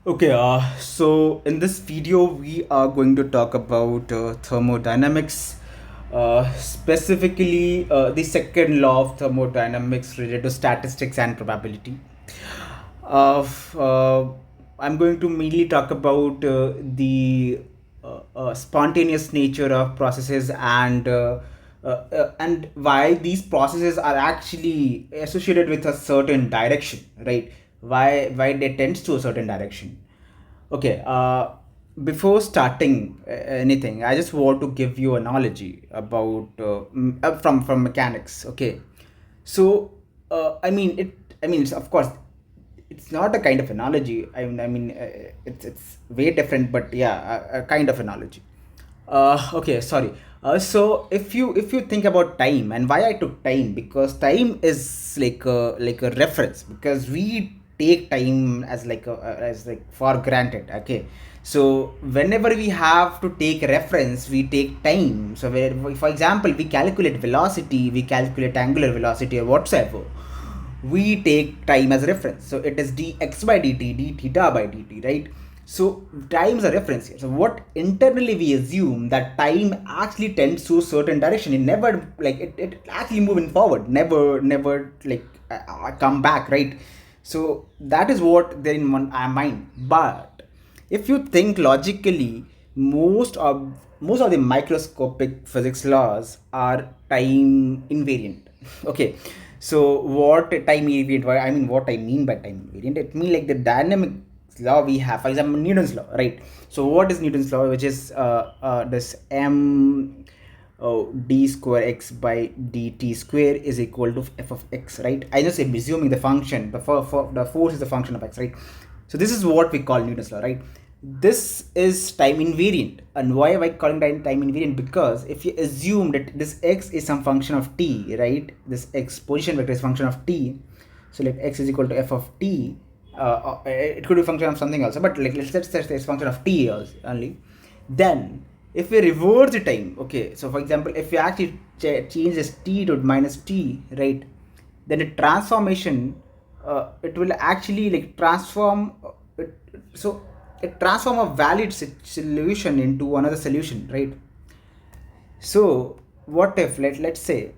Okay, so in this video, we are going to talk about thermodynamics, specifically the second law of thermodynamics related to statistics and probability. Of I'm going to mainly talk about the spontaneous nature of processes and why these processes are actually associated with a certain direction, right? Why they tend to a certain direction. Okay, before starting anything, I just want to give you an analogy about from mechanics. Okay, so I mean it. I mean, it's, of course, it's not a kind of analogy. It's way different, but yeah, a kind of analogy. Okay, sorry. So if you think about time and why I took time, because time is like a reference, because we take time as like for granted. Okay, so whenever we have to take a reference, we take time. So where, for example, we calculate velocity, we calculate angular velocity or whatsoever, we take time as a reference. So it is dx by dt, d theta by dt, right? So time is a reference here. So what internally we assume that time actually tends to a certain direction. It never like it actually moving forward, never like come back, right? So that is what there in our mind. But if you think logically, most of the microscopic physics laws are time invariant. Okay, so what time invariant? What I mean by time invariant? It means like the dynamic law we have, for example, Newton's law, right? So what is Newton's law? Which is this m d square x by dt square is equal to f of x, right? I just am assuming the function, the force is the function of x, right? So this is what we call Newton's law, right? This is time invariant. And why am I calling that time invariant? Because if you assume that this x is some function of t, right? This x position vector is function of t. So like x is equal to f of t. It could be a function of something else, but like let's say it's function of t only. Then if we reverse the time, okay, so for example, if we actually change this t to minus t, right, then the transformation, it will actually like transform so it transform a valid solution into another solution, right? So what if let's say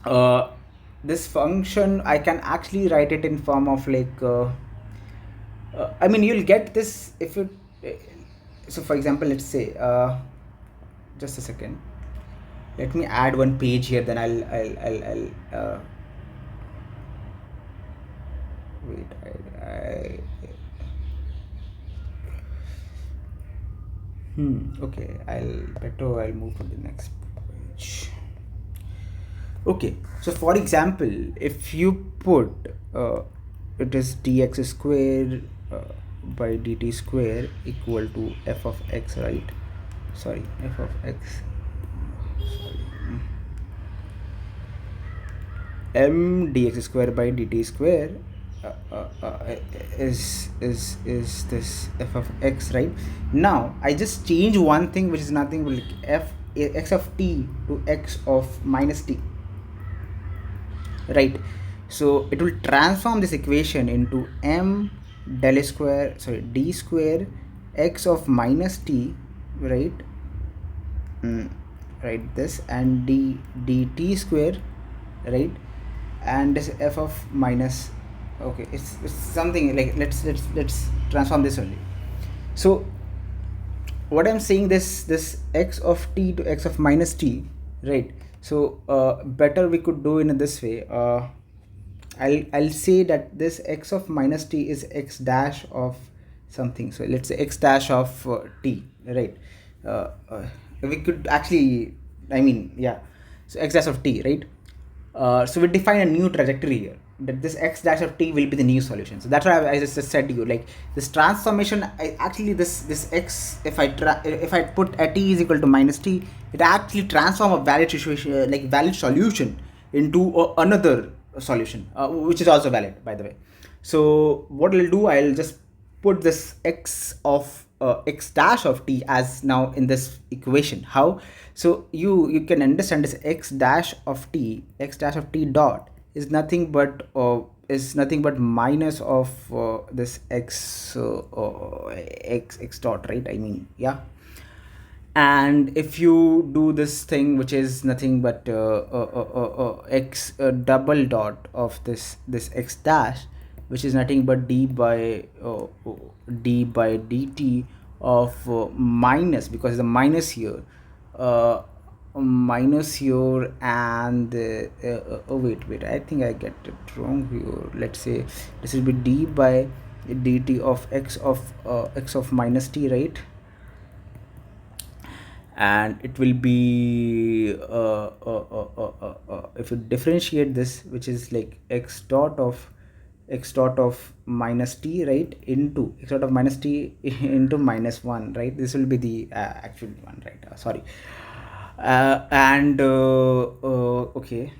uh, this function, I can actually write it in form of you'll get this if you so for example, let's say just a second, let me add one page here, then I'll wait I okay, I'll move to the next page. Okay, so for example, if you put it is dx square by dt square equal to f of x, right? Sorry, f of x, sorry, m dx square by dt square is this f of x, right? Now I just change one thing, which is nothing but like x of t to x of minus t, right? So it will transform this equation into m del square, sorry, d square x of minus t, right? Right, this, and d dt square, right? And this f of minus, okay, it's something like let's transform this only. So what I'm saying, this x of t to x of minus t, right? So better we could do in this way. I'll say that this x of minus t is x dash of something. So let's say x dash of t, right? We could actually, yeah. So x dash of t, right? So we define a new trajectory here, that this x dash of t will be the new solution. So that's why I just said to you, like this transformation, this x, if I put a t is equal to minus t, it actually transform a valid situation, like valid solution, into another solution, which is also valid, by the way. So what I'll do, I'll just put this x of x dash of t as now in this equation. How? So you can understand this x dash of t dot is nothing but is nothing but minus of this x dot, right? I mean, yeah. And if you do this thing, which is nothing but x double dot of this x dash, which is nothing but d by dt of minus, because the minus here, uh, minus here, and oh wait, I think I get it wrong here. Let's say this will be d by dt of x of minus t, right? And it will be if you differentiate this, which is like x dot of minus t, right, into x dot of minus t into minus 1, right? This will be the actual one, right? Sorry. And okay,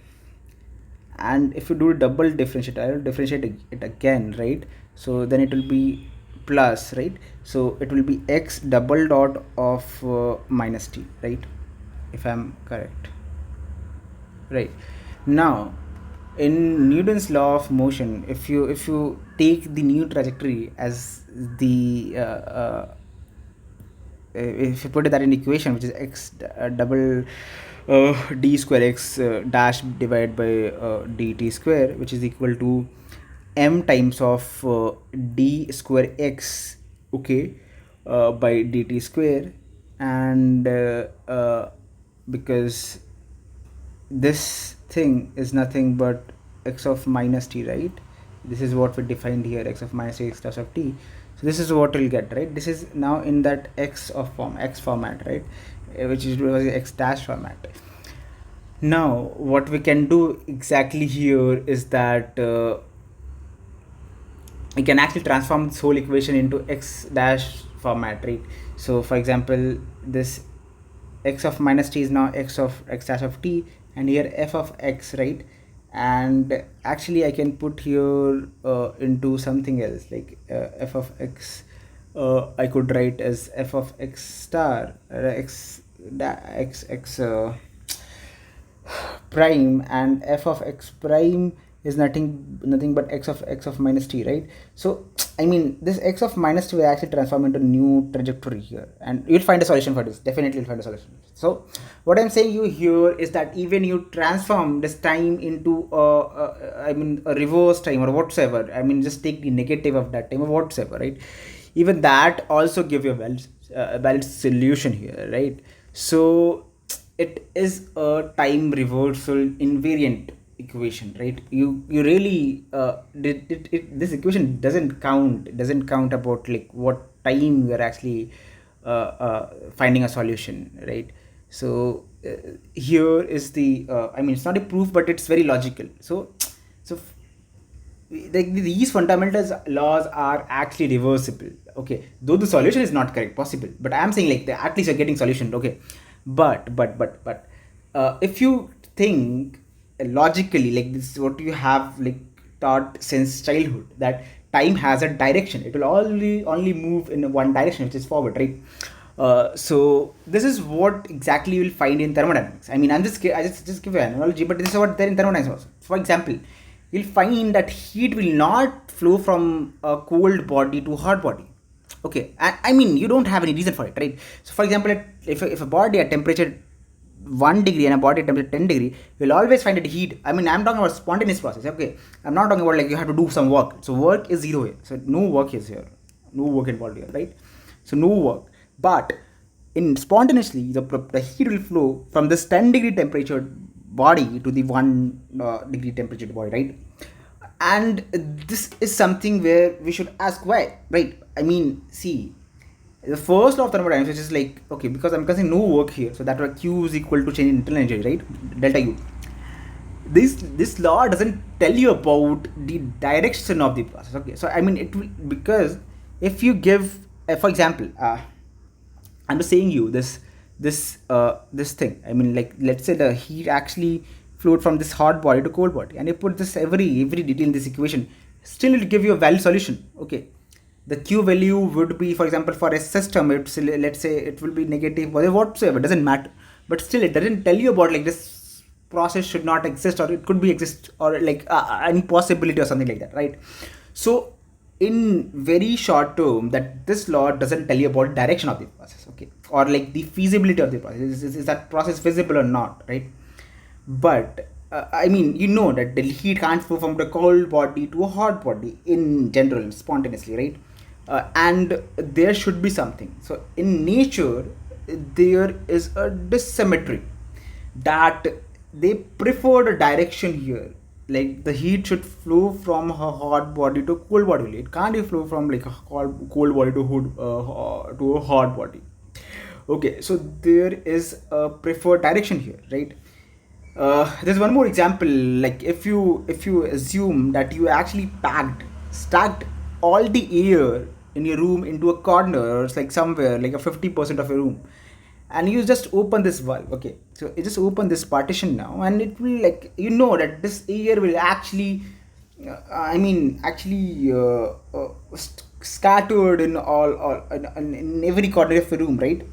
and if you do double differentiate, I will differentiate it again, right? So then it will be plus, right? So it will be x double dot of minus t, right? If I'm correct, right? Now in Newton's law of motion, if you take the new trajectory as the if you put that in equation, which is x double d square x dash divided by dt square, which is equal to m times of d square x, okay, by dt square. And because this thing is nothing but x of minus t, right? This is what we defined here, x of minus t, x dash of t. So this is what we'll get, right? This is now in that x format, right? Which is x dash format. Now what we can do exactly here is that we can actually transform this whole equation into x dash format, right? So for example, this x of minus t is now x dash of t, and here f of x, right? And actually I can put here into something else, like f of x, I could write as f of x star, x prime, and f of x prime is nothing but x of minus t, right? So I mean, this x of minus t will actually transform into new trajectory here, and you'll find a solution for this. Definitely you'll find a solution. So what I'm saying you here is that even you transform this time into I mean a reverse time or whatsoever, I mean just take the negative of that time or whatsoever, right? Even that also give you a valid solution here, right? So it is a time reversal invariant equation, right? You really this equation doesn't count about like what time we are actually finding a solution, right? So here is the I mean it's not a proof, but it's very logical. So these fundamental laws are actually reversible, okay, though the solution is not correct possible, but I'm saying like at least you're getting solution, okay. But if you think logically, like this is what you have like taught since childhood, that time has a direction, it will only move in one direction, which is forward, right? So this is what exactly you will find in thermodynamics. I mean, I just give you an analogy, but this is what there in thermodynamics also. For example, you'll find that heat will not flow from a cold body to a hot body, okay. I mean you don't have any reason for it, right? So for example, if a body at temperature 1 degree and a body at temperature 10 degree, you'll always find it heat. I mean I'm talking about spontaneous process, okay. I'm not talking about like you have to do some work. So work is zero here, so no work is here, no work involved here, right? So no work. But in spontaneously, the heat will flow from this 10 degree temperature body to the 1 degree temperature body, right? And this is something where we should ask why, right? I mean, see, the first law of thermodynamics, which is like, okay, because I'm considering no work here, so that q is equal to change in internal energy, right? Delta u. This law doesn't tell you about the direction of the process, okay. So I mean it will, because if you give for example I'm just saying you this thing, I mean like let's say the heat actually flowed from this hot body to cold body, and you put this every detail in this equation, still it will give you a valid solution, okay. The q value would be, for example, for a system, it's, let's say it will be negative or whatsoever, doesn't matter, but still it doesn't tell you about like this process should not exist, or it could be exist, or like any possibility or something like that, right? So in very short term, that this law doesn't tell you about direction of the process, okay, or like the feasibility of the process. Is that process feasible or not, right? But I mean, you know that the heat can't flow from the cold body to a hot body in general spontaneously, right? And there should be something. So in nature, there is a dissymmetry, that they preferred a direction here. Like the heat should flow from a hot body to a cold body. It can't flow from like a cold body to a hot body. Okay, so there is a preferred direction here, right? There's one more example. Like if you assume that you actually stacked all the air in your room into a corner, or it's like somewhere like a 50% of your room, and you just open this valve. Okay, so you just open this partition now, and it will, like, that this air will actually scattered in in every corner of the room, right?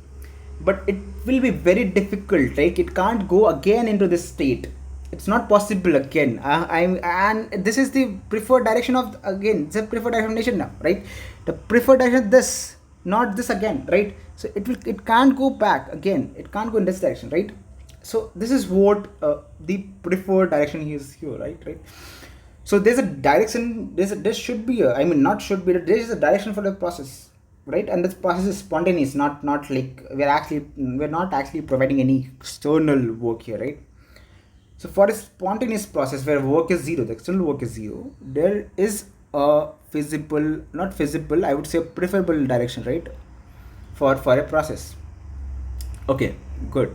But it will be very difficult, right? It can't go again into this state. It's not possible again. And this is the preferred direction of, again, it's a preferred direction now, right? The preferred direction is this, not this again, right? So it can't go back again, it can't go in this direction, right? So this is what the preferred direction is here, right? So there's a direction. There should be a, I mean, not should be, there is a direction for the process, right? And this process is spontaneous, not like we're not actually providing any external work here, right? So for a spontaneous process where work is zero, the external work is zero, there is a feasible, not feasible, I would say a preferable direction, right? For a process. Okay, good.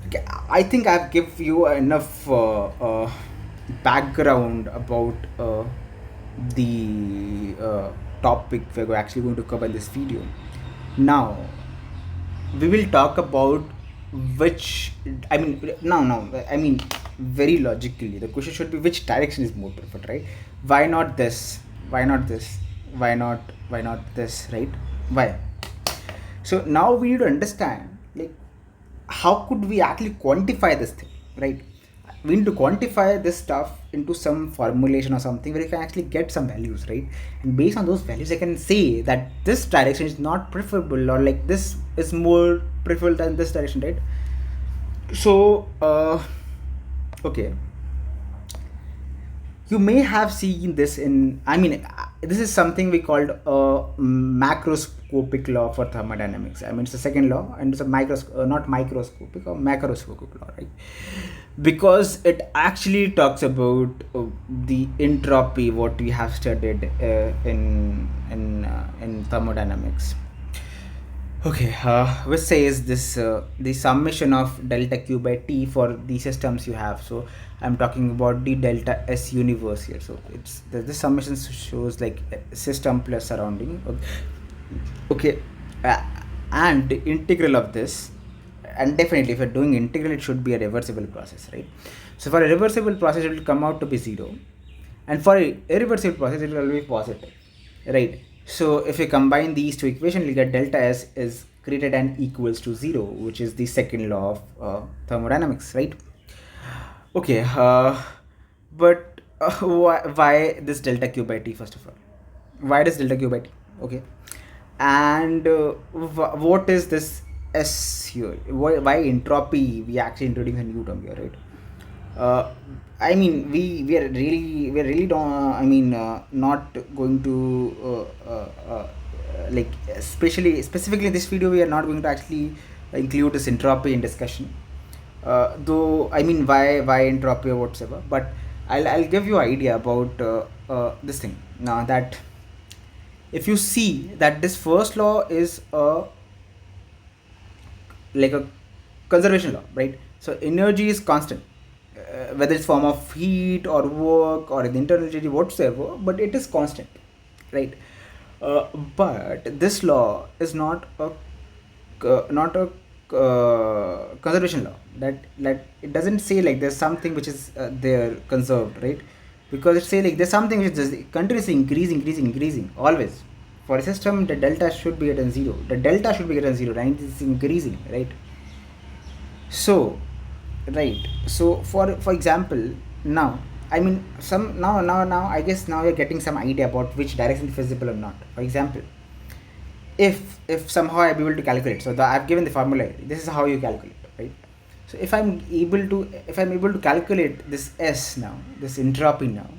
Okay, I think I've give you enough background about the topic we're actually going to cover in this video. Now we will talk about which, I mean, no, I mean, very logically, the question should be which direction is more preferred, right? Why not this? Why not this? Why not this, right? Why? So now we need to understand, like, how could we actually quantify this thing, right? We need to quantify this stuff into some formulation or something where you can actually get some values, right? And based on those values, I can say that this direction is not preferable, or like this is more preferable than this direction, right? So okay, you may have seen this in, I mean, this is something we called a macroscopic law for thermodynamics. I mean, it's the second law, and it's a not microscopic, or macroscopic law, right? Because it actually talks about the entropy, what we have studied in thermodynamics. Okay, which says this the summation of delta Q by T for the systems you have. So I'm talking about the delta S universe here. So it's the summation shows like system plus surrounding. Okay, and the integral of this, and definitely if you're doing integral, it should be a reversible process, right? So for a reversible process, it will come out to be 0, and for a irreversible process, it will be positive, right? So if you combine these two equations, you get delta S is greater than equals to 0, which is the second law of thermodynamics, right? Okay, but why this delta Q by T, first of all? Why does delta Q by T? Okay, and what is this S here? Why entropy? We actually introducing a new term here, right? I mean, we're really don't, not going to like, specifically in this video, we are not going to actually include this entropy in discussion, though, I mean, why entropy or whatsoever. But I'll give you an idea about this thing now, that if you see that this first law is like a conservation law, right? So energy is constant, whether it's form of heat or work or the internal energy whatsoever, but it is constant, right? But this law is not a conservation law, that it doesn't say like there's something which is there conserved, right? Because it say like there's something which is just continuously increasing always. For a system, the delta should be greater than 0. The delta should be greater than 0, right? It's increasing, right? So Right. So for example, now I mean some now I guess now you're getting some idea about which direction is feasible or not. For example, if somehow I'm able to calculate, so I've given the formula. This is how you calculate, right? So if I'm able to calculate this S now, this entropy now,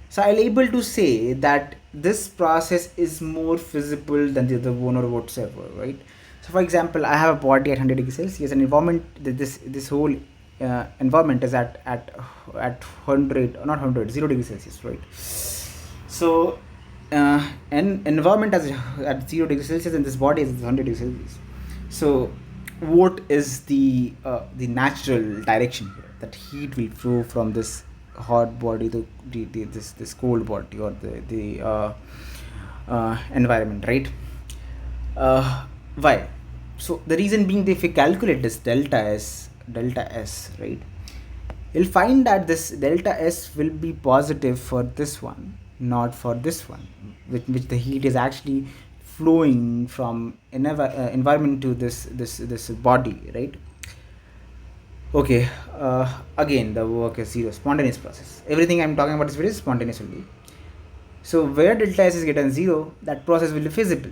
so I'll able to say that this process is more feasible than the other one or whatsoever, right? So for example, I have a body at 100 degrees Celsius, an environment, this whole environment is at 100, not 100, 0 degrees Celsius, right? So an environment as at 0 degrees Celsius and this body is 100 degrees Celsius. So what is the natural direction here that heat will flow from this hot body to this cold body or the environment, right? Why? So the reason being that if we calculate this delta s, right, you'll find that this delta s will be positive for this one, not for this one, which the heat is actually flowing from environment to this body, right? Okay, again the work is zero, spontaneous process. Everything I'm talking about is very spontaneous only. So where delta S is greater than 0, that process will be feasible.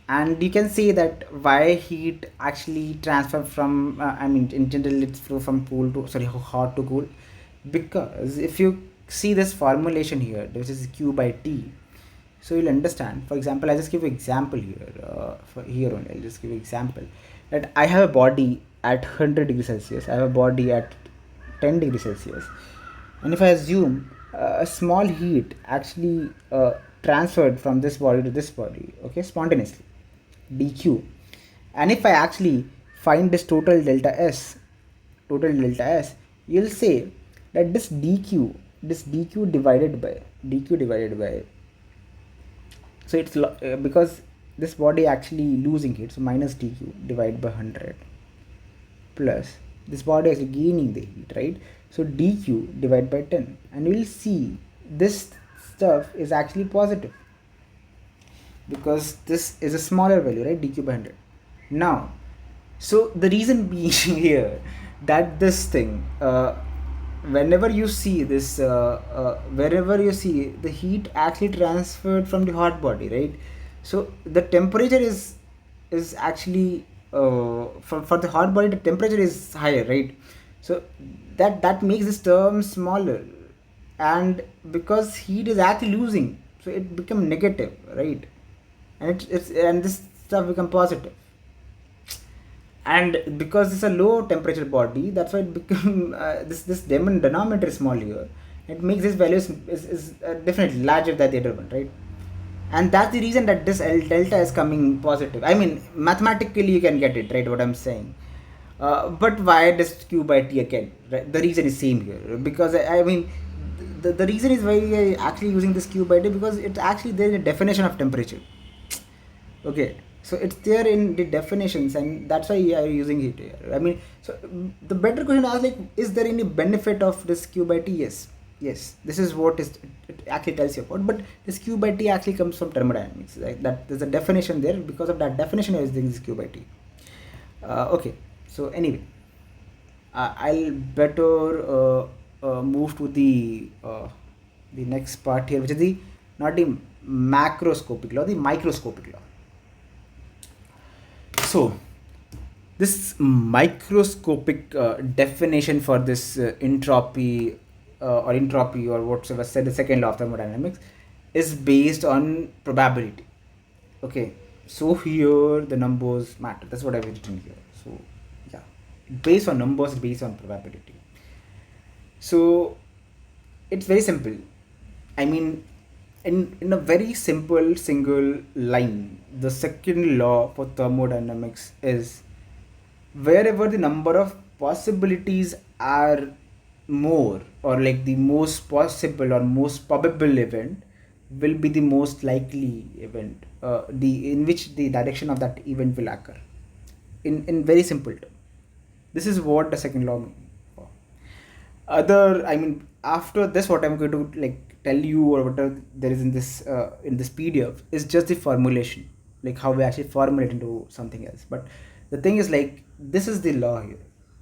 And you can say that why heat actually transfer from, I mean, in general it's flow from cool to, sorry, hot to cool. Because if you see this formulation here, which is Q by T, so you'll understand. For example, I'll just give you example here. For here only, I'll just give you example that I have a body at 100 degrees Celsius. I have a body at 10 degrees Celsius, and if I assume a small heat actually transferred from this body to this body, okay, spontaneously, dq, and if I actually find this total delta s, you'll say that this dq divided by, so it's because this body actually losing heat, so minus dq divided by 100 plus this body is gaining the heat, right? So dq divided by 10, and we'll see this stuff is actually positive because this is a smaller value, right? dq by 100. Now, so the reason being here that this thing, whenever you see this, wherever you see the heat actually transferred from the hot body, right? So the temperature is actually for the hot body, the temperature is higher, right? So that makes this term smaller, and because heat is actually losing, so it become negative, right? And and this stuff become positive, and because it's a low temperature body, that's why it become this denominator is small here. It makes this value is definitely larger than the other one, right? And that's the reason that this delta is coming positive. I mean, mathematically you can get it, right, what I'm saying. But why this q by t again, right? The reason is same here, because I mean the reason is why we are actually using this q by t, because it's actually there in a definition of temperature. Okay, so it's there in the definitions, and that's why we are using it here. I mean, so the better question to ask, like, is there any benefit of this q by t? Yes, this is what it actually tells you about. But this q by t actually comes from thermodynamics, right? That there's a definition there. Because of that definition, I was using this q by t. Okay, so anyway, I'll better move to the next part here, which is the not the macroscopic law, the microscopic law. So this microscopic definition for this entropy or whatsoever said, the second law of thermodynamics, is based on probability. Okay, so here the numbers matter. That's what I've written here. So yeah, based on numbers, based on probability. So it's very simple. I mean, in a very simple single line, the second law for thermodynamics is wherever the number of possibilities are more, or like the most possible or most probable event will be the most likely event, the in which the direction of that event will occur, in very simple term. This is what the second law means. Other, I mean, after this, what I'm going to like tell you, or whatever there is in this pdf, is just the formulation, like how we actually formulate into something else. But the thing is, like, this is the law here.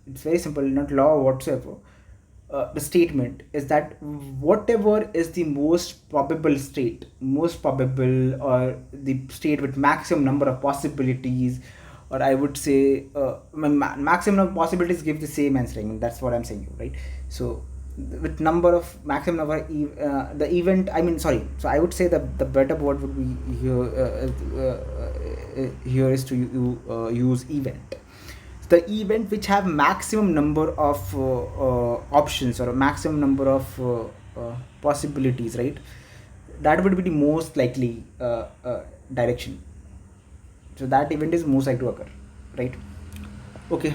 it's very simple, not law whatsoever. The statement is that whatever is the most probable state, most probable, or the state with maximum number of possibilities, or I would say maximum of possibilities give the same answer. I mean, that's what I'm saying, right? So with number of maximum number the event, I mean, sorry, so I would say that the better word would be here, here is to use event. The event which have maximum number of options, or a maximum number of possibilities, right? That would be the most likely direction. So that event is most likely to occur, right? Okay.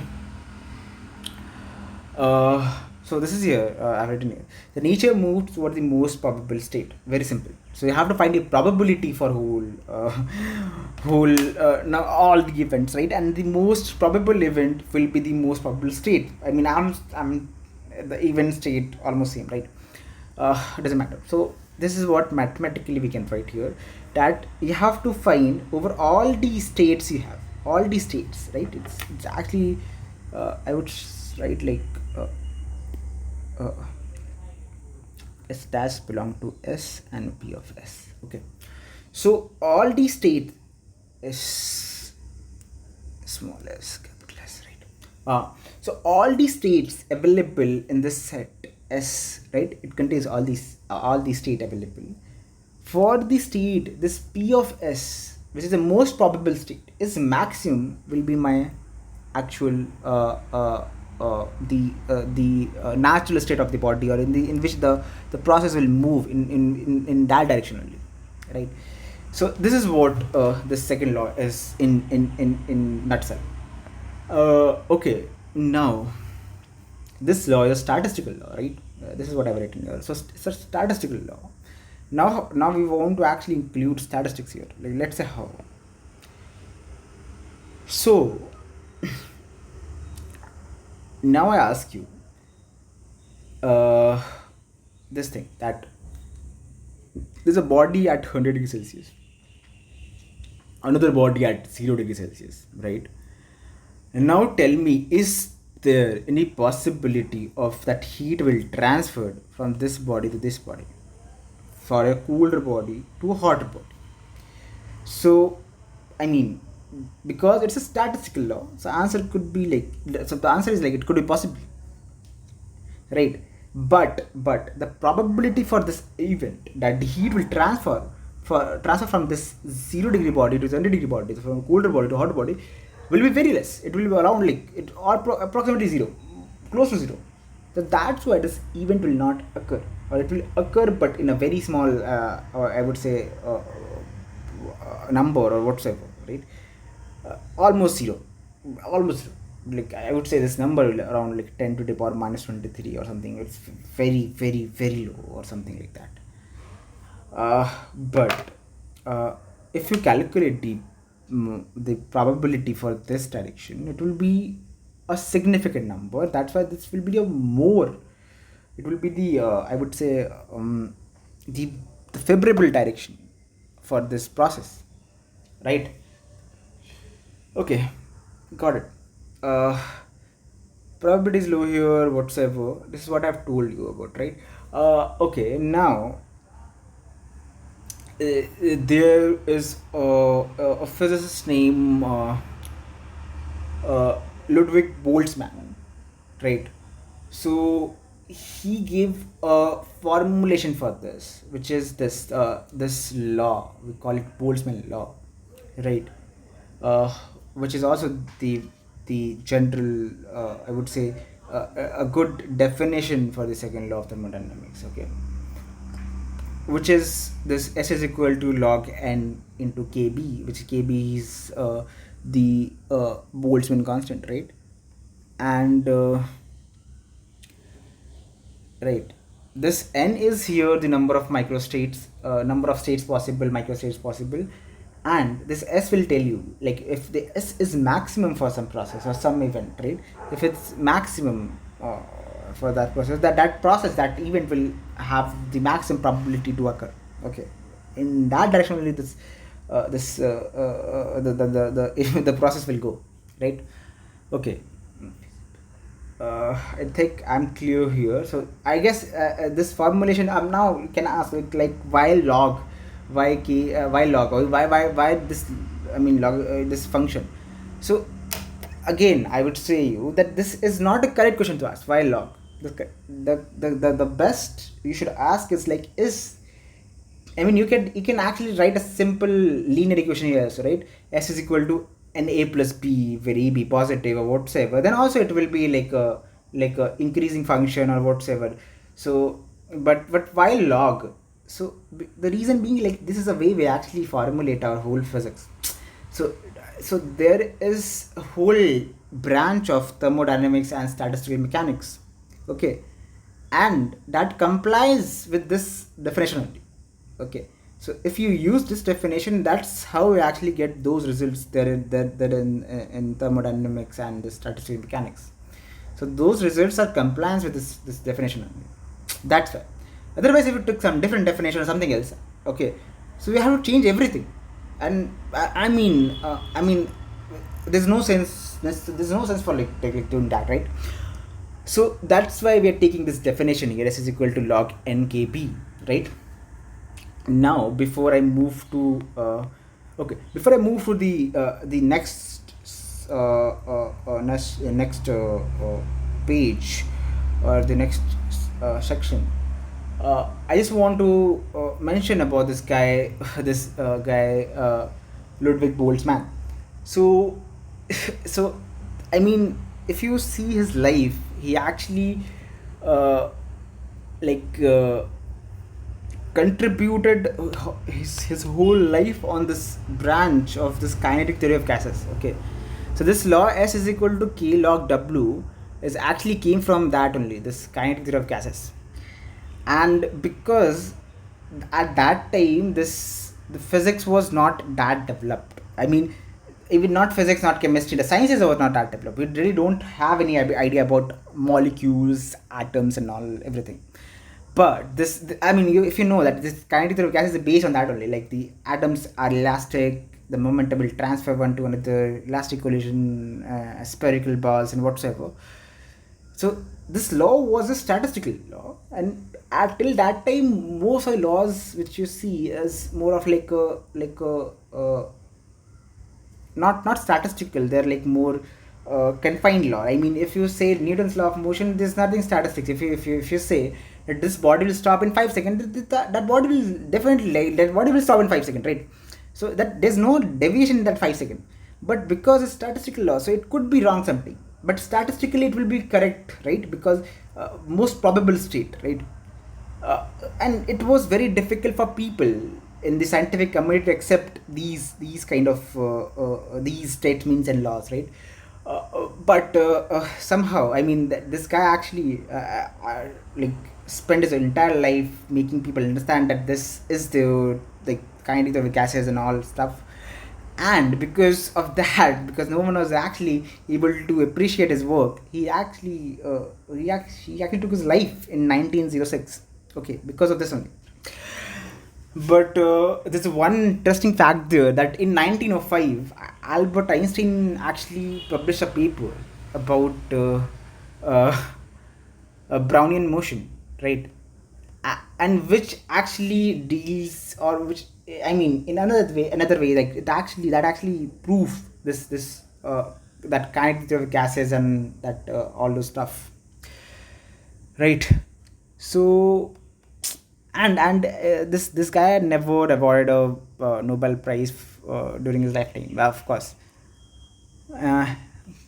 So this is here, I've written here. The nature moves toward the most probable state. Very simple. So you have to find the probability for now all the events, right? And the most probable event will be the most probable state. I mean, I'm the event state almost same, right? It doesn't matter. So this is what mathematically we can write here, that you have to find over all the states you have, all the states, right? It's actually I would write like S dash belong to S and P of S. Okay, so all the state is small s capital S, right? So all the states available in this set S, right? It contains all these state available. For the state, this P of S, which is the most probable state, is maximum, will be my actual the natural state of the body, or in which the process will move in that direction only, right? So this is what this second law is in nutshell. Okay, now this law is a statistical law, right? This is what I've written here. So it's a statistical law. Now we want to actually include statistics here. Like, let's say how. So now I ask you this thing, that there's a body at 100 degrees Celsius, another body at 0 degrees Celsius, right? And now tell me, is there any possibility of that heat will transfer from this body to this body, for a cooler body to a hotter body? So, I mean, because it's a statistical law, so answer could be like, so the answer is like, it could be possible, right? But the probability for this event, that the heat will transfer from this 0 degree body to 70 degree body, from a colder body to a hot body, will be very less. It will be around like approximately zero, close to zero. So that's why this event will not occur, or it will occur but in a very small or I would say number or whatsoever, right? Almost zero, almost zero. Like, I would say this number will around like 10 to the power minus 23 or something. It's very low, or something like that. But if you calculate the probability for this direction, it will be a significant number. That's why this will be a more, it will be the I would say the favorable direction for this process, right? Okay, got it. Probability is low here whatsoever. This is what I've told you about, right? Okay, now there is a physicist named Ludwig Boltzmann, right? So he gave a formulation for this, which is this law. We call it Boltzmann law, right? Which is also the general I would say a good definition for the second law of thermodynamics. Okay, which is this S is equal to log n into kb, which kb is the Boltzmann constant, right? And right, this n is here the number of microstates, number of states possible, microstates possible. And this S will tell you, like, if the S is maximum for some process or some event, right? If it's maximum for that process, that process, that event will have the maximum probability to occur. Okay, in that direction only this the process will go, right? Okay, I think I'm clear here. So I guess this formulation I'm now you can ask it like why log, why key, why log, or why this, I mean log, this function. So again I would say you that this is not a correct question to ask. Why log? The best you should ask is like is, I mean, you can actually write a simple linear equation here, so right? S is equal to n a plus b, where a be positive or whatsoever. Then also it will be like a increasing function or whatsoever. So, but why log? So the reason being like this is a way we actually formulate our whole physics. So so there is a whole branch of thermodynamics and statistical mechanics. Okay, and that complies with this definition only. Okay, so if you use this definition, that's how you actually get those results there in thermodynamics and the statistical mechanics. So those results are compliance with this definition only. That's why. Otherwise, if you took some different definition or something else, okay, so we have to change everything. And I mean, there's no sense. There's no sense for like doing that, right? So that's why we are taking this definition here. S is equal to log nkb, right? Now before I move to before I move to the next page or the next section, I just want to mention about this guy this guy Ludwig Boltzmann. So so I mean, if you see his life, he actually uh, like contributed his whole life on this branch of this kinetic theory of gases. Okay, so this law S is equal to k log w is actually came from that only, this kinetic theory of gases. And because at that time this the physics was not that developed, I mean, even not physics, not chemistry, the sciences were not that developed. We really don't have any idea about molecules, atoms and all everything. But this, I mean, if you know that this kinetic theory of gas is based on that only, like the atoms are elastic, the momentum will transfer one to another, elastic collision, spherical balls and whatsoever. So this law was a statistical law, and till that time, most of the laws which you see is more of like a not statistical. They're like more confined law. I mean, if you say Newton's law of motion, there's nothing statistics. If you say that this body will stop in 5 seconds, that body will definitely, like, that body will stop in 5 seconds, right? So that there's no deviation in that 5 seconds. But because it's statistical law, so it could be wrong something, but statistically it will be correct, right? Because most probable state, right? uh, and it was very difficult for people in the scientific community to accept these kind of these statements and laws, right? But somehow, I mean, this guy actually like spent his entire life making people understand that this is the like kind of the gases and all stuff. And because of that, because no one was actually able to appreciate his work, he actually took his life in 1906. Okay, because of this only. But there's one interesting fact there, that in 1905 Albert Einstein actually published a paper about uh, Brownian motion, right? And which actually deals, or which, I mean, in another way, like that actually proof this that kind of gases and that all those stuff, right? So this guy never awarded a Nobel Prize during his lifetime, of course. uh,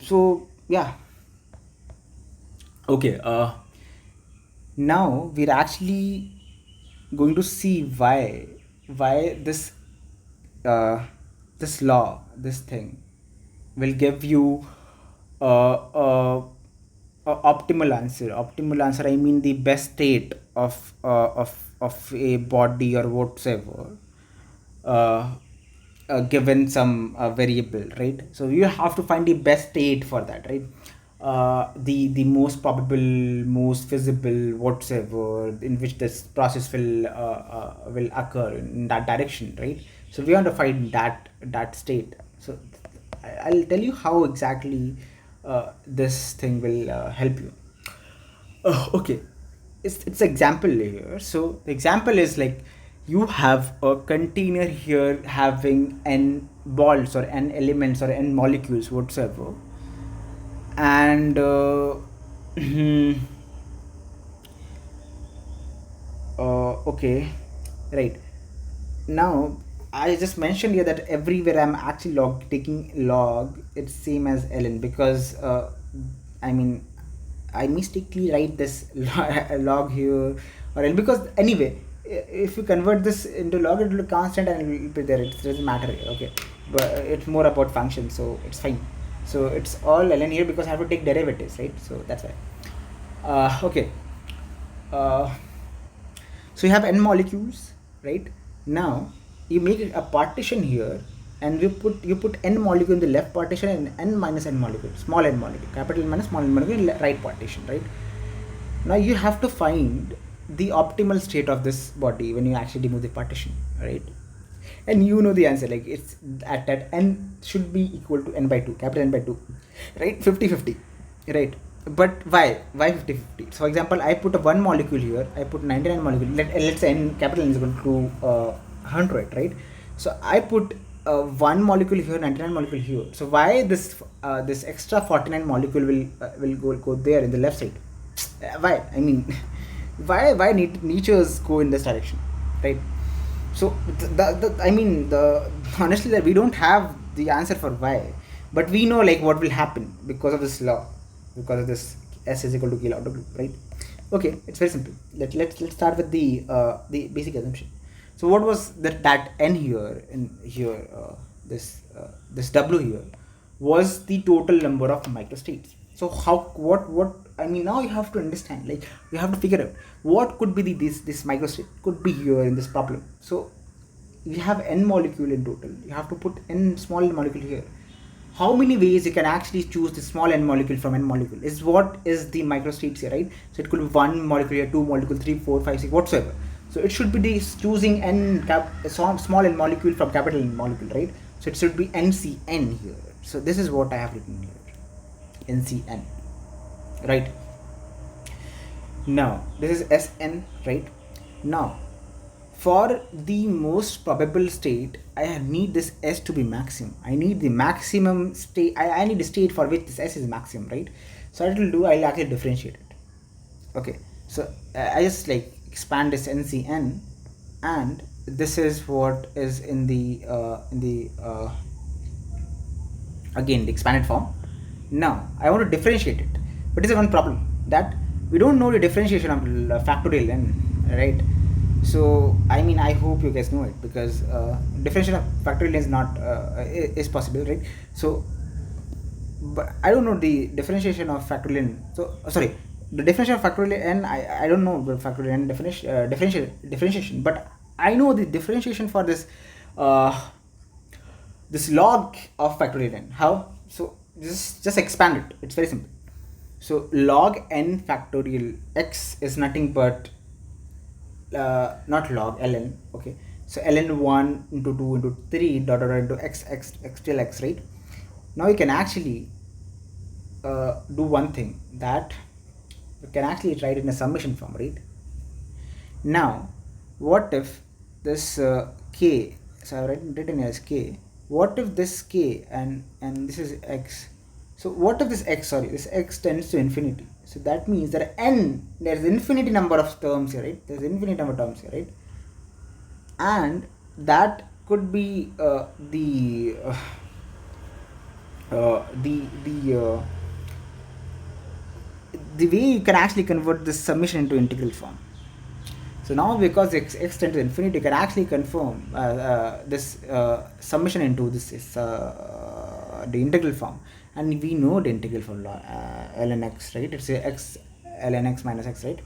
so yeah. Okay, now we're actually going to see why uh, this law, this thing, will give you a optimal answer. I mean, the best state of a body or whatsoever, uh, given some variable, right? So you have to find the best state for that, right? The most probable, most feasible, whatsoever, in which this process will occur in that direction, right? So we want to find that state. So I'll tell you how exactly this thing will help you. Okay, it's example here. So the example is like you have a container here having n balls or n elements or n molecules whatsoever, and okay, right. Now I just mentioned here that everywhere I'm actually taking log, it's same as ln, because I mean I mistakenly write this log here or L, because anyway if you convert this into log it will be constant and it will be there, it doesn't matter here, okay, but it's more about function, so it's fine. So it's all ln here because I have to take derivatives, right? So that's why. Okay. uh, so you have n molecules, right? Now you make a partition here, and you put n molecule in the left partition and n minus n molecule, small n molecule, capital N minus small n molecule in right partition, right? Now you have to find the optimal state of this body when you actually remove the partition, right? And you know the answer, like it's at that n should be equal to n by 2, capital N by 2, right? 50-50, right? But why 50-50? So for example, I put a one molecule here, I put 99 molecule, let's say n capital N is equal to 100, right? So I put one molecule here, 99 molecule here. So why this extra 49 molecule will go there in the left side? Why? I mean, why need natures go in this direction, right? So I mean, the honestly that we don't have the answer for why, but we know like what will happen because of this law, because of this S is equal to K log W, right? Okay, it's very simple. Let's start with the basic assumption. So what was that n here in here, this W here was the total number of microstates. So how what I mean, now you have to understand, like you have to figure out what could be this microstate could be here in this problem. So you have n molecule in total, you have to put n small molecule here. How many ways you can actually choose the small n molecule from n molecule is what is the microstates here, right? So it could be one molecule here, two molecule, 3, 4, 5, 6, whatsoever. So it should be this choosing small n molecule from capital N molecule, right? So it should be NCN here. So this is what I have written here, NCN, right? Now this is SN, right? Now for the most probable state, I need this S to be maximum. I need the maximum state. I need a state for which this S is maximum, right? So what it will do, I'll actually differentiate it. Okay, so I just like expand this NCN, and this is what is in the again the expanded form. Now I want to differentiate it, but there's one problem, that we don't know the differentiation of factorial n, right? So I mean, I hope you guys know it, because differentiation of factorial is not is possible, right? So but I don't know the differentiation of factorial n. So sorry, the definition of factorial n, I don't know the factorial n definition, differentiation, but I know the differentiation for this uh, this log of factorial n. How? So just expand it. It's very simple. So log n factorial x is nothing but not log ln. Okay. So ln 1 into 2 into 3 dot dot into x till x, right? Now you can actually do one thing, that you can actually write in a summation form, right? Now what if this k, so I've written as k, what if this k and this is x, so what if this x, sorry, this x tends to infinity, so that means that there's infinity number of terms here, right? There's infinite number of terms here, right? And that could be the way you can actually convert this summation into integral form. So now because x tends to infinity, you can actually confirm this summation into this is the integral form, and we know the integral for ln x, right? It's a x ln x minus x, right?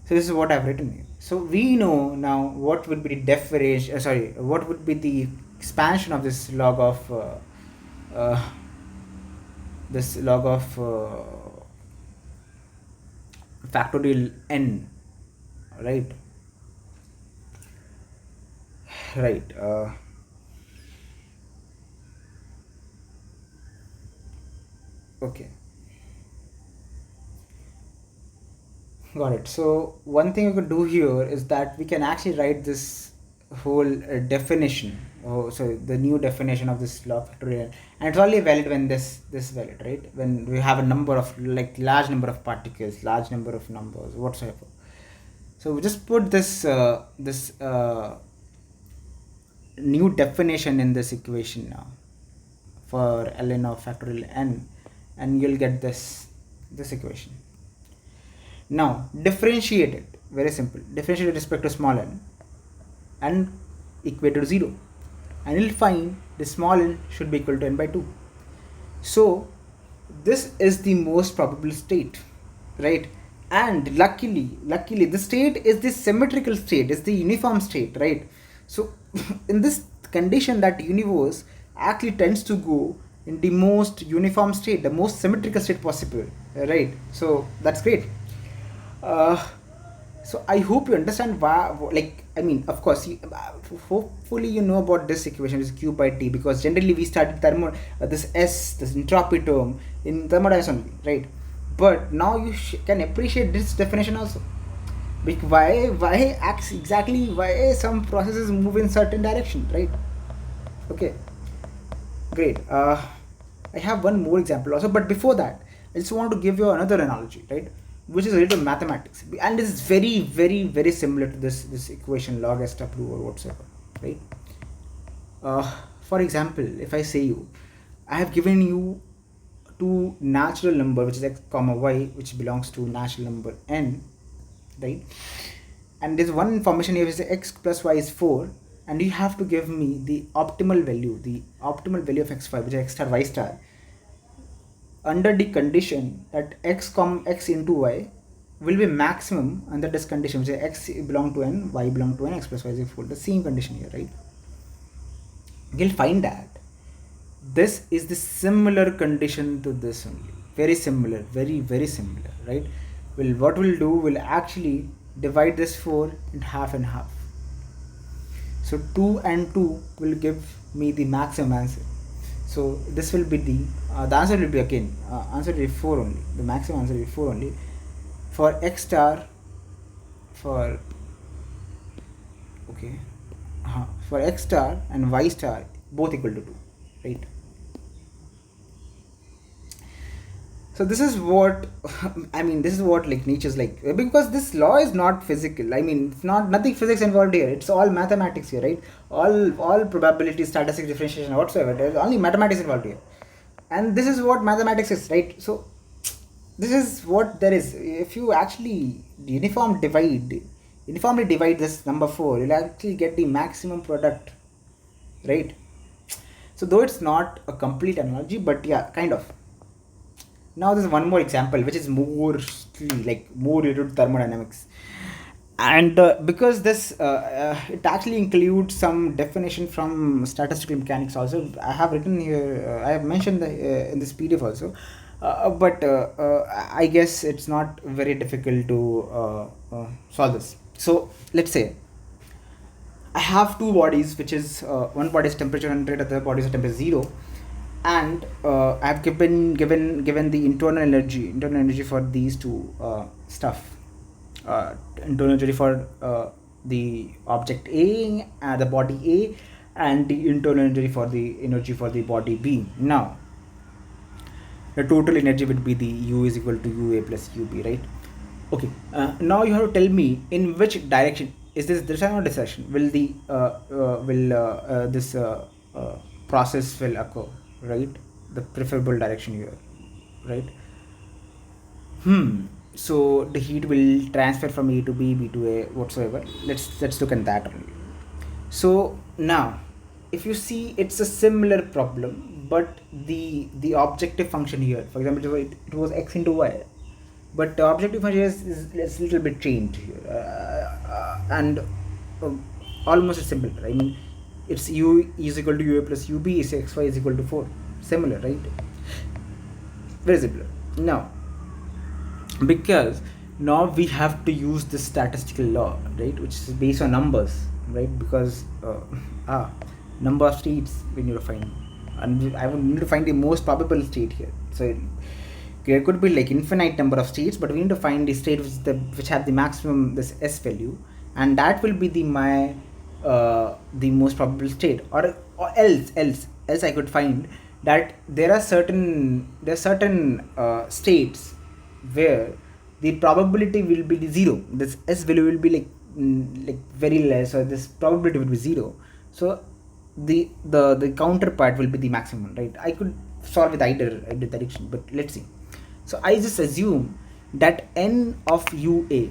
So this is what I've written here. So we know now what would be the definition. What would be the expansion of this log of factorial n, right? Right. Okay, got it. So one thing we could do here is that we can actually write this whole definition. Oh, so the new definition of this law factorial, and it's only valid when this valid, right? When we have a number of like large number of particles, large number of numbers, whatsoever. So we just put this new definition in this equation now for ln of factorial n, and you'll get this equation. Now differentiate it, very simple. Differentiate with respect to small n and equate to 0, and you'll find the small n should be equal to n by 2. So this is the most probable state, right? And luckily the state is the symmetrical state, is the uniform state, right? So in this condition, that universe actually tends to go in the most uniform state, the most symmetrical state possible, right? So that's great. uh, so I hope you understand why, like, I mean, of course, hopefully you know about this equation is q by t, because generally we studied this entropy term in thermodynamics only, right? But now you can appreciate this definition also. Why acts exactly, why some processes move in certain direction, right? Okay, great. I have one more example also, but before that, I just want to give you another analogy, right? Which is related to mathematics, and this is very similar to this equation log s w or whatsoever, right? For example, if I say you, I have given you two natural number, which is x comma y, which belongs to natural number n, right? And there's one information here, is x plus y is 4, and you have to give me the optimal value of x5, which is x star y star, under the condition that x into y will be maximum under this condition, which is x belong to n, y belong to n, x plus y is 4. The same condition here, right? You'll find that this is the similar condition to this only, very similar, very similar, right? Well, what we'll do, we'll actually divide this 4 in half and half. So 2 and 2 will give me the maximum answer. So this will be the answer will be again answer will be 4 only. The maximum answer will be 4 only for x star, for okay, for x star and y star both equal to 2, right? So this is what I mean, this is what like Nietzsche's like, because this law is not physical. I mean, it's not nothing physics involved here. It's all mathematics here, right? All probability, statistics, differentiation, whatsoever. There's only mathematics involved here, and this is what mathematics is, right? So this is what there is. If you actually uniformly divide this number 4, you'll actually get the maximum product, right? So though it's not a complete analogy, but yeah, kind of. Now there's one more example, which is more related to thermodynamics, and because this it actually includes some definition from statistical mechanics also. I have written here, I have mentioned in this PDF also, but I guess it's not very difficult to solve this. So let's say I have two bodies, which is one body is temperature 100, other body is temperature 0, and I have given the internal energy for these two stuff. Internal energy for the object A, the body A, and the internal energy for the body B. Now the total energy would be the U is equal to UA plus UB, right? Okay. Now you have to tell me in which direction is this direction or this direction will this process will occur, right? The preferable direction here, right? So the heat will transfer from A to B to A, whatsoever. Let's look at that only. So now, if you see, it's a similar problem, but the objective function here, for example, it was x into y, but the objective function is a little bit changed here, and almost as simple. I mean, it's u is equal to ua plus ub, is xy is equal to 4. Similar, right? Very similar. Now, because now we have to use this statistical law, right, which is based on numbers, right? Because number of states we need to find. and I would need to find the most probable state here. So there could be like infinite number of states, but we need to find the state which have the maximum this S value, and that will be the most probable state. Or else I could find that there are certain states where the probability will be zero. This S value will be like very less, or this probability will be zero. So the counterpart will be the maximum, right? I could solve with either direction, but let's see. So I just assume that n of ua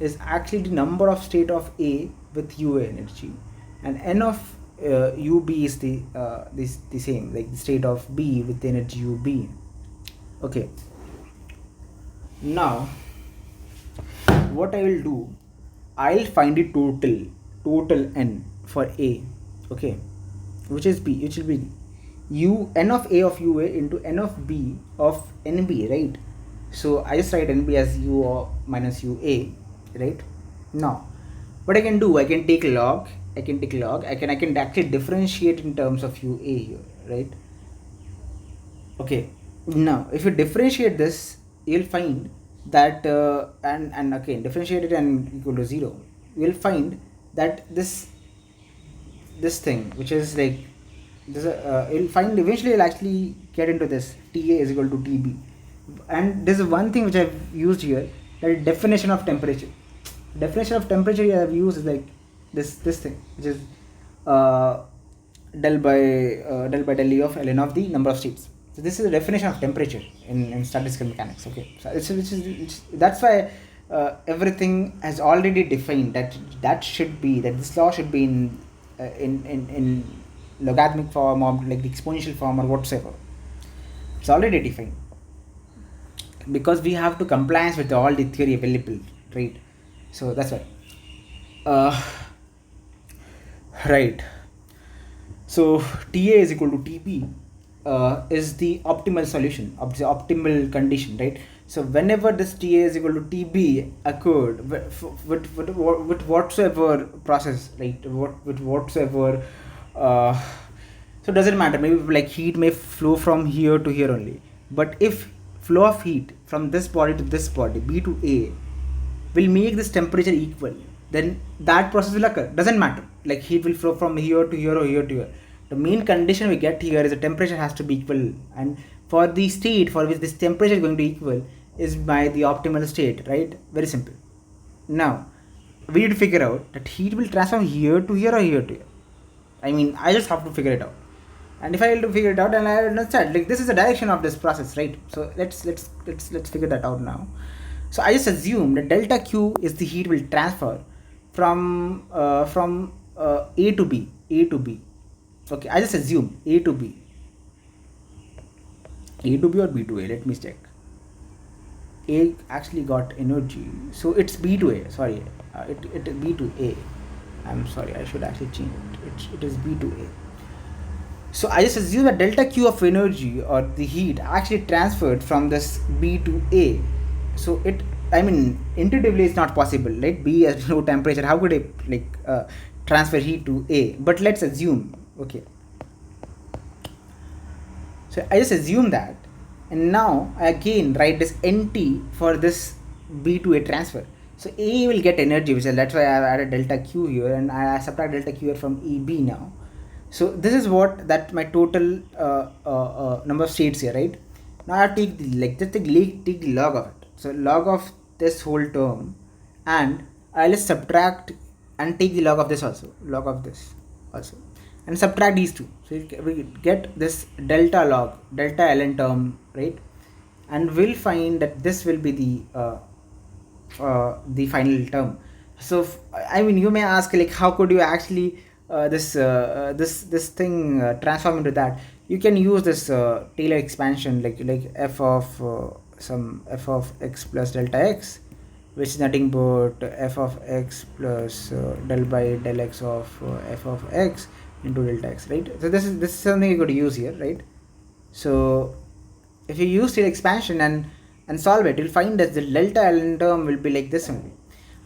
is actually the number of state of A with ua energy, and n of ub is the same, like the state of B with the energy ub. Okay. Now what I will do, I'll find the total n for A, okay, which will be n of A of ua into n of B of nb, right? So I just write nb as u minus ua, right? Now what I can do, I can take log, I can actually differentiate in terms of ua here, right? Okay, now if you differentiate this, you'll find that and again differentiate it and equal to 0, you'll find that this thing, which is like this, you'll find eventually you'll actually get into this Ta is equal to Tb. And there's one thing which I've used here, that definition of temperature. Definition of temperature I have used is like this thing, which is del by del E of ln of the number of states. So this is the definition of temperature in statistical mechanics. Okay, so that's why everything has already defined that this law should be in logarithmic form, or like the exponential form, or whatsoever. It's already defined because we have to compliance with all the theory available, right? So that's why. Right. So Ta is equal to Tb is the optimal solution, of the optimal condition, right? So whenever this Ta is equal to Tb occurred with whatsoever process, right? With whatsoever, so it doesn't matter. Maybe like heat may flow from here to here only, but if flow of heat from this body to this body, B to A, will make this temperature equal, then that process will occur. Doesn't matter, like heat will flow from here to here or here to here. The main condition we get here is the temperature has to be equal, and for the state for which this temperature is going to equal is by the optimal state, right? Very simple. Now we need to figure out that heat will transform here to here or here to here. I mean, I just have to figure it out, and if I will to figure it out, and I understand like this is the direction of this process, right? So let's figure that out now. So I just assume that delta Q is the heat will transfer from A to B. Okay, I just assume A to B or B to A. Let me check. A actually got energy, so it's B to A. Sorry, it B to A. I'm sorry, I should actually change it. It is B to A. So I just assume that delta Q of energy or the heat actually transferred from this B to A. So intuitively it's not possible, right? B has no temperature. How could I transfer heat to A? But let's assume, okay. So I just assume that, and now I again write this NT for this B to A transfer. So A will get energy, that's why I have added delta Q here, and I subtract delta Q here from EB now. So this is that my total number of states here, right? Now I have to take the log of it. So log of this whole term, and I'll just subtract and take the log of this also, and subtract these two. So we get this delta ln term, right? And we'll find that this will be the final term. So you may ask, like, how could you actually this thing transform into that? You can use this Taylor expansion, like f of some f of x plus delta x, which is nothing but f of x plus del by del x of f of x into delta x, right? So this is something you could use here, right? So if you use Taylor expansion and solve it, you'll find that the delta ln term will be like this only.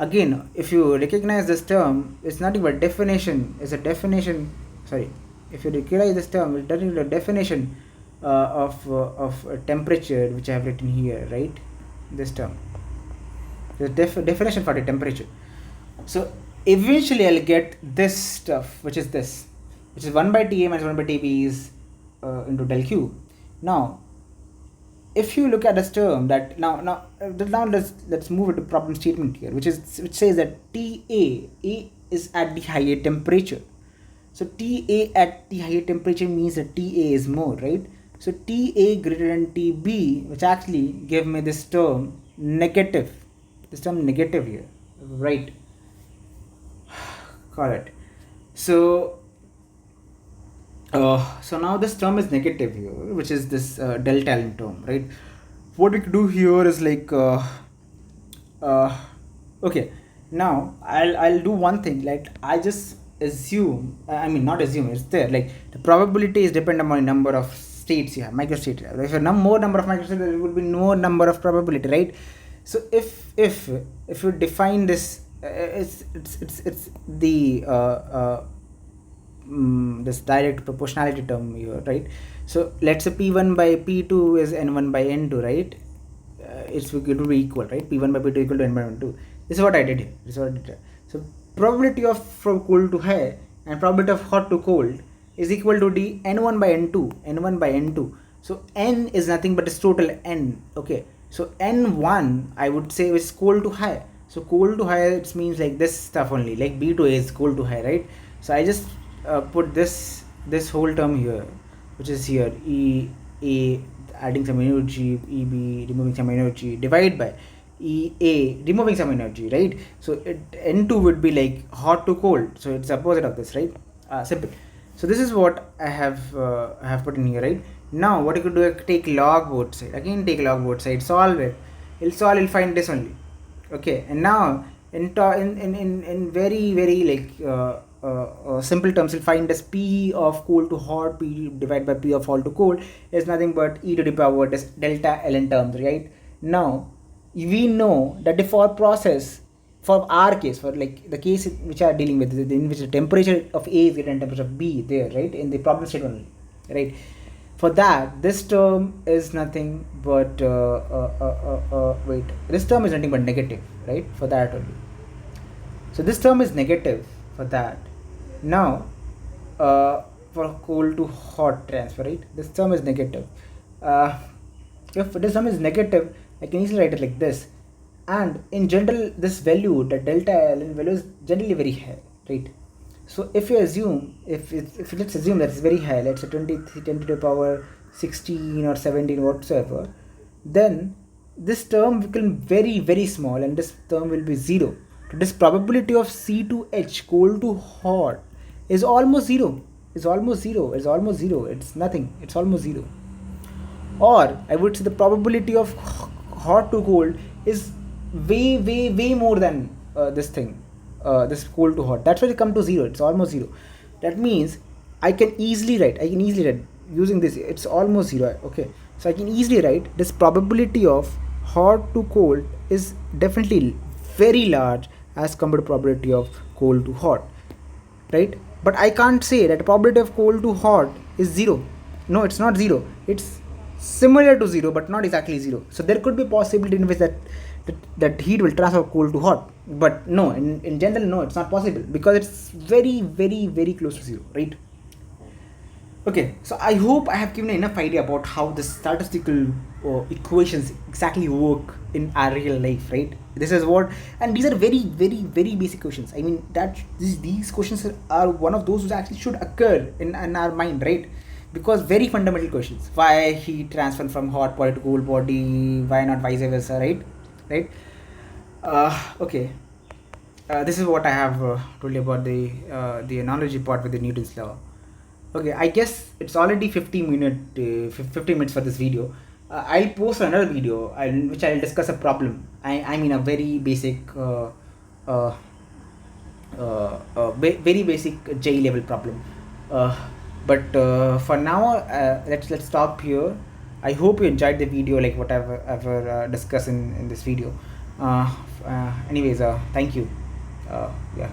Again, if you recognize this term, it's nothing but definition. It's a definition. Sorry, if you recognize this term, it doesn't the definition of temperature, which I have written here, right? This term, the definition for the temperature. So eventually I'll get this stuff, which is this, which is 1 by Ta minus 1 by Tb is into del Q. Now, if you look at this term, that now let's move into problem statement here, which says that A is at the higher temperature. So Ta at the higher temperature means that Ta is more, right? So Ta greater than Tb, which actually give me this term negative. This term negative here, right? Got it. So so now this term is negative here, which is this delta L term, right? What we could do here is like okay, now I'll do one thing, like I just assume, I mean not assume, it's there, like the probability is dependent on the number of states you have, microstates. If you have more number of microstates, there will be more number of probability, right? So if you define this, it's the this direct proportionality term here, right? So let's say P1 by P2 is N1 by N2, right? It's going to be equal, right? P1 by P2 equal to N by N2. This is what I did here. So probability of from cold to high and probability of hot to cold is equal to the N1 by N2. So N is nothing but this total N. Okay, so N1 I would say is cold to high. So cold to high, it means like this stuff only, like B2A is cold to high, right? So I just put this whole term here, which is here A adding some energy, EB removing some energy, divide by EA removing some energy, right? So N2 would be like hot to cold, so it's opposite of this, right? Simple. So this is what I have put in here, right? Now what you could do, take log both sides, again take log both sides, solve it. It'll find this only. Okay, and now in very like simple terms, you'll find this P of cold to hot, P divided by P of hot to cold is nothing but e to the power this delta Ln terms, right? Now we know that the for process, for our case, for like the case which are dealing with, in which the temperature of A is greater than temperature of B there, right, in the problem statement only, right? For that, this term is nothing but wait, this term is nothing but negative, right? For that only. So this term is negative for that. Now for cold to hot transfer, right, this term is negative. If this term is negative, I can easily write it like this. And in general, this value, the delta Ln value, is generally very high, right? So if you assume, if let's assume that it's very high, let's say 23 10 to the power 16 or 17 whatsoever, then this term become very, very small and this term will be 0. This probability of C to H, cold to hot, is almost 0. It's nothing. It's almost 0. Or I would say the probability of hot to cold is way more than this thing, this cold to hot. That's why it come to 0. It's almost 0. That means I can easily write using this, it's almost 0. Okay, so I can easily write this probability of hot to cold is definitely very large as compared to probability of cold to hot, right? But I can't say that probability of cold to hot is 0. No, it's not 0. It's similar to 0 but not exactly 0. So there could be possibility in which that heat will transfer cold to hot, but no, in general, no, it's not possible because it's very, very, very close to 0, right? Okay, so I hope I have given enough idea about how the statistical equations exactly work in our real life, right? This is what, and these are very, very, very basic questions. I mean that these questions are one of those which actually should occur in our mind, right? Because very fundamental questions: why heat transfer from hot body to cold body, why not vice versa, right? Okay, this is what I have told you about the analogy part with the Newton's law. Okay, I guess it's already 15 minutes for this video. I'll post another video which I'll discuss a problem. I mean a very basic very basic J level problem. But for now, let's stop here. I hope you enjoyed the video, like what I've ever discussed in this video. Anyways, thank you. Yeah.